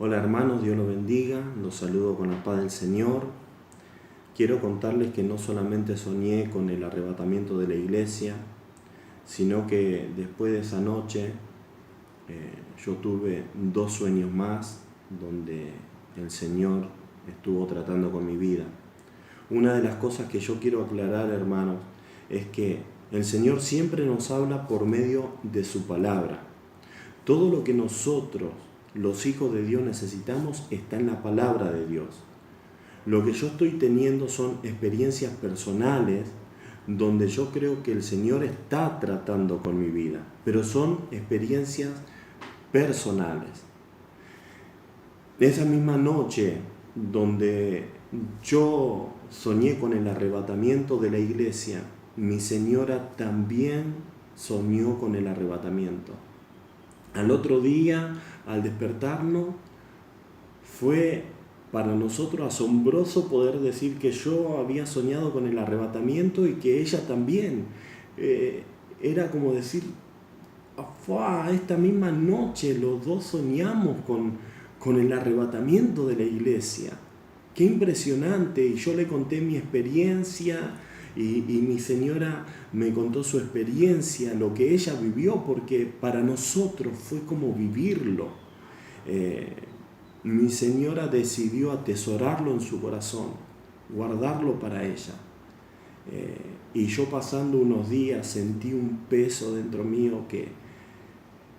Hola hermanos, Dios los bendiga, los saludo con la paz del Señor. Quiero contarles que no solamente soñé con el arrebatamiento de la iglesia, sino que después de esa noche yo tuve 2 sueños más donde el Señor estuvo tratando con mi vida. Una de las cosas que yo quiero aclarar, hermanos, es que el Señor siempre nos habla por medio de su palabra. Todo lo que nosotros, los hijos de Dios, necesitamos está en la palabra de Dios. Lo que yo estoy teniendo son experiencias personales donde yo creo que el Señor está tratando con mi vida, pero son experiencias personales. Esa misma noche donde yo soñé con el arrebatamiento de la iglesia, mi señora también soñó con el arrebatamiento. Al otro día, al despertarnos, fue para nosotros asombroso poder decir que yo había soñado con el arrebatamiento y que ella también. Era como decir, esta misma noche los dos soñamos con el arrebatamiento de la iglesia. Qué impresionante. Y yo le conté mi experiencia y mi señora me contó su experiencia, lo que ella vivió, porque para nosotros fue como vivirlo. Mi señora decidió atesorarlo en su corazón, guardarlo para ella. Y yo pasando unos días sentí un peso dentro mío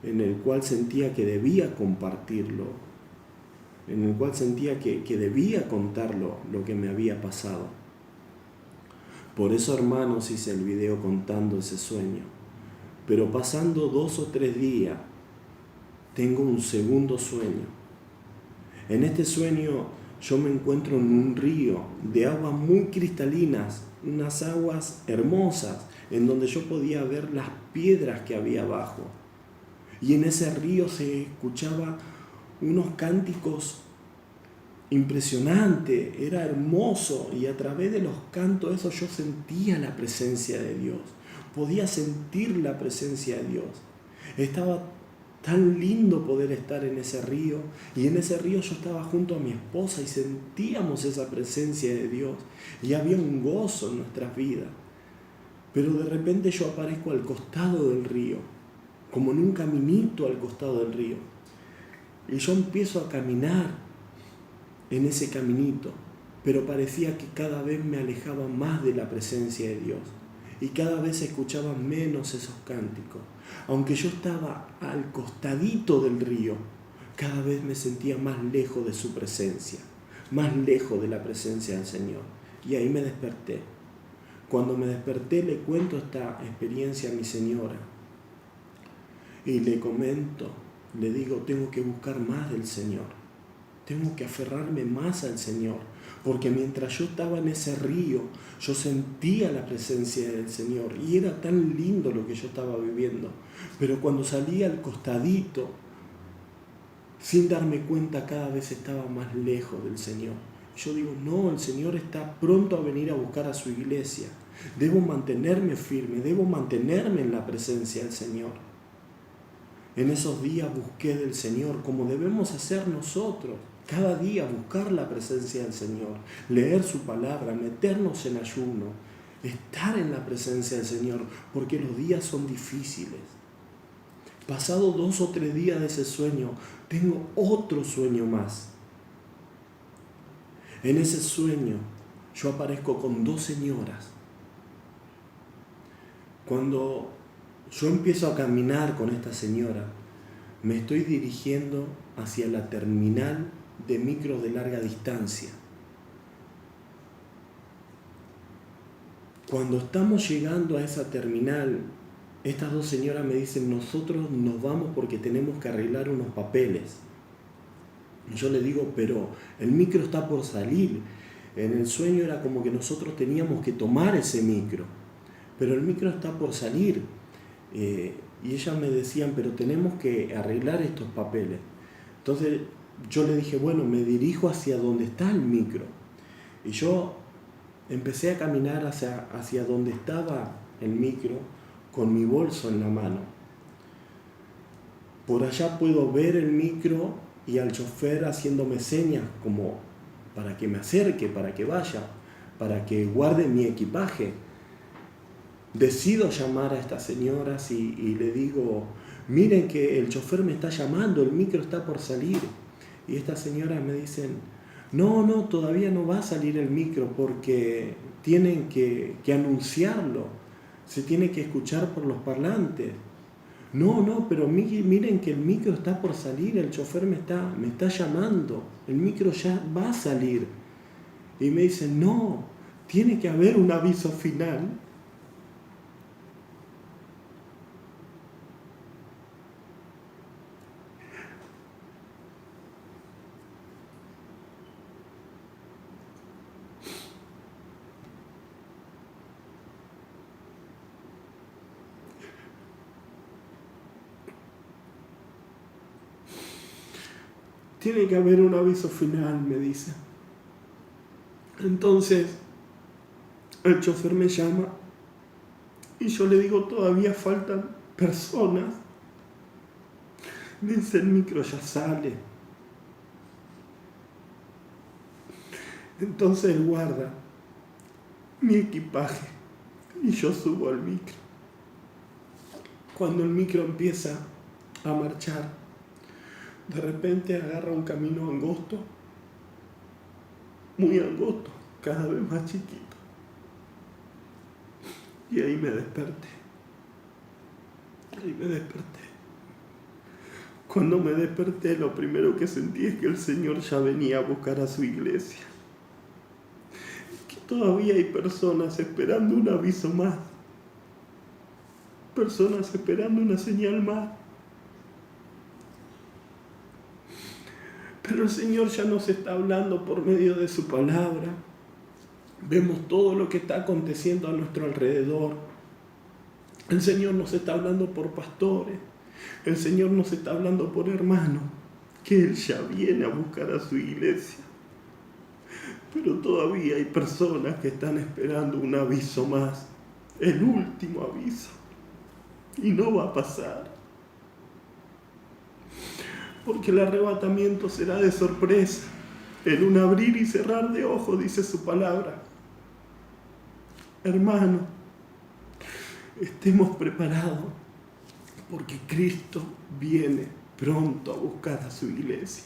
en el cual sentía que debía compartirlo, en el cual sentía que debía contarlo lo que me había pasado. Por eso, hermanos, hice el video contando ese sueño. Pero pasando 2 o 3 días, tengo un segundo sueño. En este sueño yo me encuentro en un río de aguas muy cristalinas, unas aguas hermosas, en donde yo podía ver las piedras que había abajo. Y en ese río se escuchaba unos cánticos impresionantes, era hermoso, y a través de los cantos esos yo sentía la presencia de Dios, podía sentir la presencia de Dios. Estaba tan lindo poder estar en ese río, y en ese río yo estaba junto a mi esposa y sentíamos esa presencia de Dios, y había un gozo en nuestras vidas. Pero de repente yo aparezco al costado del río, como en un caminito al costado del río, y yo empiezo a caminar en ese caminito, pero parecía que cada vez me alejaba más de la presencia de Dios y cada vez escuchaba menos esos cánticos. Aunque yo estaba al costadito del río, cada vez me sentía más lejos de su presencia, más lejos de la presencia del Señor. Y ahí me desperté. Cuando me desperté le cuento esta experiencia a mi señora y le comento, le digo, tengo que buscar más del Señor. Tengo que aferrarme más al Señor, porque mientras yo estaba en ese río, yo sentía la presencia del Señor y era tan lindo lo que yo estaba viviendo. Pero cuando salía al costadito, sin darme cuenta, cada vez estaba más lejos del Señor. Yo digo, no, el Señor está pronto a venir a buscar a su iglesia. Debo mantenerme firme, debo mantenerme en la presencia del Señor. En esos días busqué del Señor, como debemos hacer nosotros. Cada día buscar la presencia del Señor, leer su palabra, meternos en ayuno, estar en la presencia del Señor, porque los días son difíciles. Pasado 2 o 3 días de ese sueño, tengo otro sueño más. En ese sueño yo aparezco con 2 señoras. Cuando yo empiezo a caminar con esta señora, me estoy dirigiendo hacia la terminal de micros de larga distancia. Cuando estamos llegando a esa terminal, estas 2 señoras me dicen, nosotros nos vamos porque tenemos que arreglar unos papeles. Yo le digo, pero el micro está por salir. En el sueño era como que nosotros teníamos que tomar ese micro, pero el micro está por salir. Y ellas me decían, pero tenemos que arreglar estos papeles. Entonces yo le dije, bueno, me dirijo hacia donde está el micro. Y yo empecé a caminar hacia donde estaba el micro con mi bolso en la mano. Por allá puedo ver el micro y al chofer haciéndome señas como para que me acerque, para que vaya, para que guarde mi equipaje. Decido llamar a estas señoras y le digo, miren que el chofer me está llamando, el micro está por salir. Y estas señoras me dicen, no, todavía no va a salir el micro porque tienen que anunciarlo, se tiene que escuchar por los parlantes. No, pero miren que el micro está por salir, el chofer me está llamando, el micro ya va a salir. Y me dicen, no, tiene que haber un aviso final. Tiene que haber un aviso final, me dice. Entonces, el chofer me llama y yo le digo, todavía faltan personas. Me dice, el micro ya sale. Entonces él guarda mi equipaje y yo subo al micro. Cuando el micro empieza a marchar, de repente agarra un camino angosto, muy angosto, cada vez más chiquito. Y ahí me desperté. Cuando me desperté, lo primero que sentí es que el Señor ya venía a buscar a su iglesia. Que todavía hay personas esperando un aviso más. Personas esperando una señal más. Pero el Señor ya nos está hablando por medio de su palabra. Vemos todo lo que está aconteciendo a nuestro alrededor. El Señor nos está hablando por pastores. El Señor nos está hablando por hermanos. Que Él ya viene a buscar a su iglesia. Pero todavía hay personas que están esperando un aviso más. El último aviso. Y no va a pasar. Porque el arrebatamiento será de sorpresa, en un abrir y cerrar de ojos, dice su palabra. Hermano, estemos preparados, porque Cristo viene pronto a buscar a su iglesia.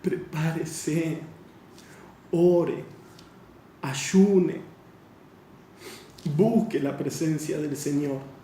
Prepárese, ore, ayune, busque la presencia del Señor.